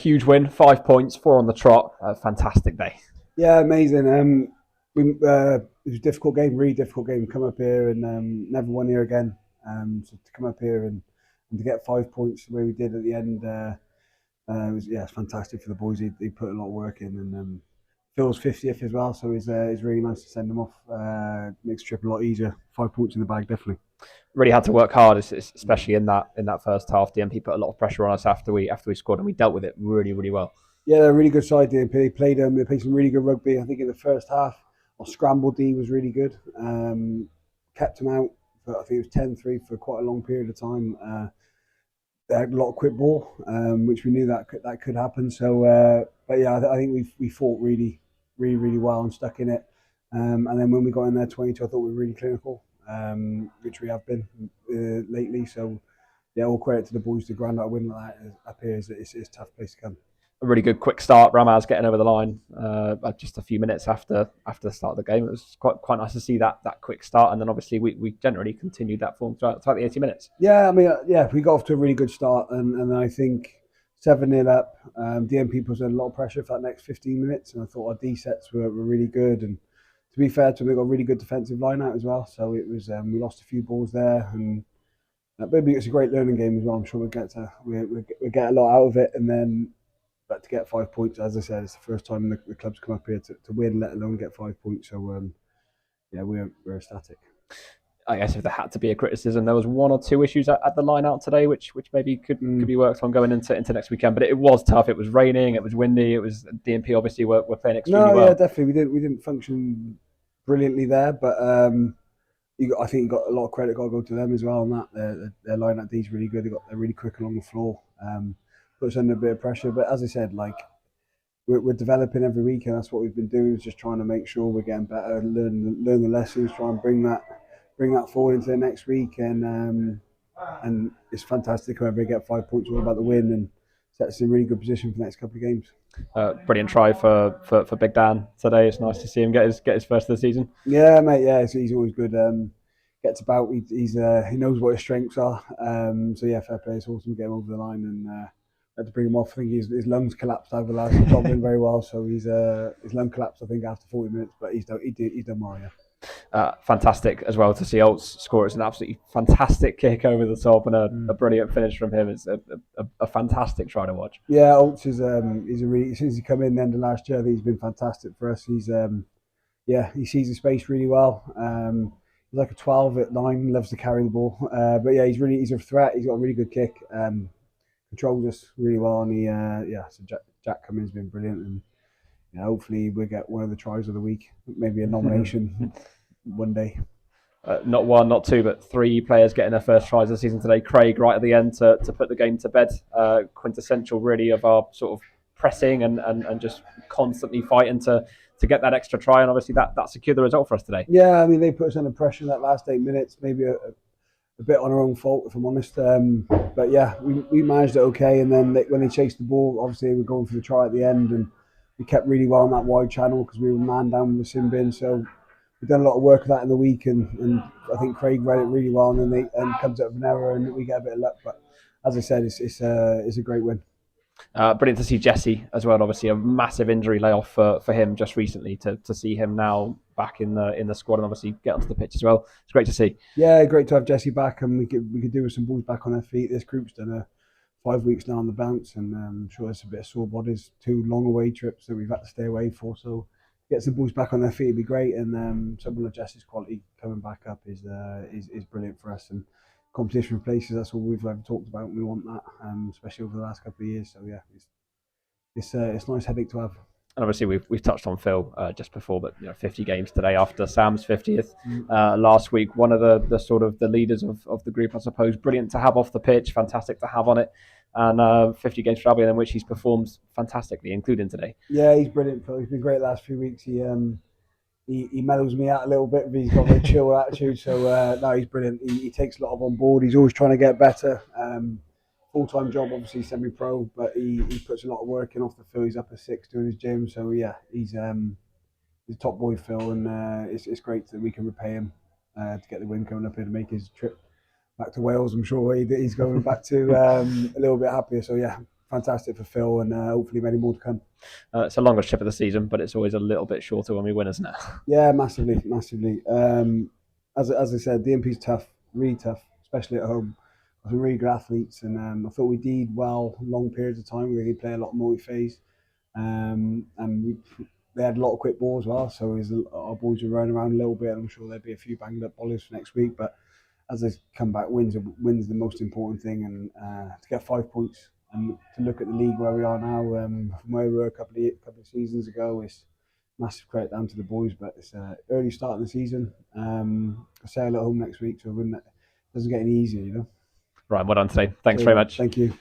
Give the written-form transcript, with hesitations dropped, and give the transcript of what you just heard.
Huge win, 5 points, 4 on the trot. Fantastic day. Yeah, amazing. It was a difficult game, really difficult game. Come up here and never won here again. So to come up here and to get 5 points the way we did at the end, it's fantastic for the boys. They put a lot of work in, and Phil's 50th as well, so it's really nice to send them off. Makes the trip a lot easier. 5 points in the bag, definitely. Really had to work hard, especially in that first half. DMP put a lot of pressure on us after we scored, and we dealt with it really, really well. Yeah, they're a really good side. DMP. They played some really good rugby. I think in the first half, our scramble D was really good. Kept them out, but I think it was 10-3 for quite a long period of time. They had a lot of quick ball, which we knew that could happen. So, but yeah, I think we fought really, really, really well and stuck in it. And then when we got in there 22, I thought we were really clinical, which we have been lately. So, yeah, all credit to the boys to grind out a win like that up here. It's a tough place to come. A really good quick start. Ramaz getting over the line just a few minutes after the start of the game. It was quite nice to see that quick start, and then obviously we generally continued that form throughout the 80 minutes. Yeah, I mean, we got off to a really good start, and I think 7-0 up. DMP put a lot of pressure for that next 15 minutes, and I thought our D sets were really good. And to be fair to them, they got a really good defensive line out as well. So it was we lost a few balls there, and maybe it's a great learning game as well. I'm sure we'll get a lot out of it, and then. But to get 5 points, as I said, it's the first time the club's come up here to win, let alone get 5 points. So, yeah, we're ecstatic. I guess if there had to be a criticism, there was one or two issues at the line out today, which maybe could be worked on going into next weekend. But it was tough. It was raining. It was windy. It was DMP. Obviously, were playing extremely well. Yeah, definitely. We didn't function brilliantly there, but I think you got a lot of credit got to go to them as well on that. Their line out D is really good. They're really quick along the floor. Puts under a bit of pressure, but as I said, like we're developing every week, and that's what we've been doing. Is just trying to make sure we're getting better, learn the lessons, try and bring that forward into the next week, and it's fantastic whenever we get 5 points all about the win and sets us in a really good position for the next couple of games. Brilliant try for Big Dan today. It's nice to see him get his first of the season. Yeah, mate. Yeah, he's always good. Gets about. He knows what his strengths are. So yeah, fair play. It's awesome to get him over the line and. Had to bring him off. I think his lungs collapsed over the last. He's not been very well, so his lung collapsed. I think after 40 minutes, but he's done well. Yeah. Fantastic as well to see Olts score. It's an absolutely fantastic kick over the top and a brilliant finish from him. It's a fantastic try to watch. Yeah, Olts is he's a really since he come in the end of last year, I think he's been fantastic for us. He sees the space really well. He's like a 12 at 9, loves to carry the ball. But yeah, he's a threat. He's got a really good kick. Controls us really well, and so Jack Cummins has been brilliant, and hopefully we'll get one of the tries of the week, maybe a nomination one day. Not one, not two, but three players getting their first tries of the season today. Craig right at the end to put the game to bed. Quintessential really of our sort of pressing and just constantly fighting to get that extra try, and obviously that secured the result for us today. Yeah, I mean they put us under pressure in that last 8 minutes, maybe a bit on our own fault, if I'm honest. But yeah, we managed it okay. And then when they chased the ball, obviously we were going for the try at the end, and we kept really well on that wide channel because we were man down with the Simbin. So we've done a lot of work of that in the week, and I think Craig read it really well, and then comes out of an error, and we get a bit of luck. But as I said, it's a great win. Brilliant to see Jesse as well. Obviously, a massive injury layoff for him just recently. To see him now back in the squad and obviously get onto the pitch as well. It's great to see. Yeah, great to have Jesse back, and we could do with some balls back on their feet. This group's done 5 weeks now on the bounce, and I'm sure there's a bit of sore bodies. 2 long away trips that we've had to stay away for. So get some balls back on their feet would be great. And someone of Jesse's quality coming back up is brilliant for us. And competition for places, that's all we've ever talked about, and we want that, especially over the last couple of years. So yeah, it's a nice headache to have. And obviously we've touched on Phil just before, but 50 games today after Sam's 50th last week. One of the sort of the leaders of the group, I suppose. Brilliant to have off the pitch, fantastic to have on it, and 50 games for Albion in which he's performed fantastically, including today. Yeah, he's brilliant, Phil. He's been great the last few weeks. He mellows me out a little bit, but he's got a very chill attitude. So no, he's brilliant. He takes a lot on board. He's always trying to get better. Full-time job, obviously semi-pro, but he puts a lot of work in off the field. He's up at 6 doing his gym. So yeah, he's a top boy, Phil, and it's great that we can repay him to get the win coming up here to make his trip back to Wales. I'm sure he's going back to a little bit happier. So yeah, fantastic for Phil, and hopefully many more to come. It's the longest trip of the season, but it's always a little bit shorter when we win, isn't it? Yeah, massively, massively. As I said, DMP's tough, really tough, especially at home. Some really good athletes, and I thought we did well long periods of time. We really play a lot of multi-phase, they had a lot of quick balls as well. So our boys were running around a little bit. I'm sure there'll be a few banged up bowlers for next week, but as they come back, wins the most important thing, and to get 5 points and to look at the league where we are now, from where we were a couple of seasons ago, is massive credit down to the boys. But it's an early start in the season. I sail at home next week, so it doesn't get any easier, Right, well done today. Thanks very much. Thank you.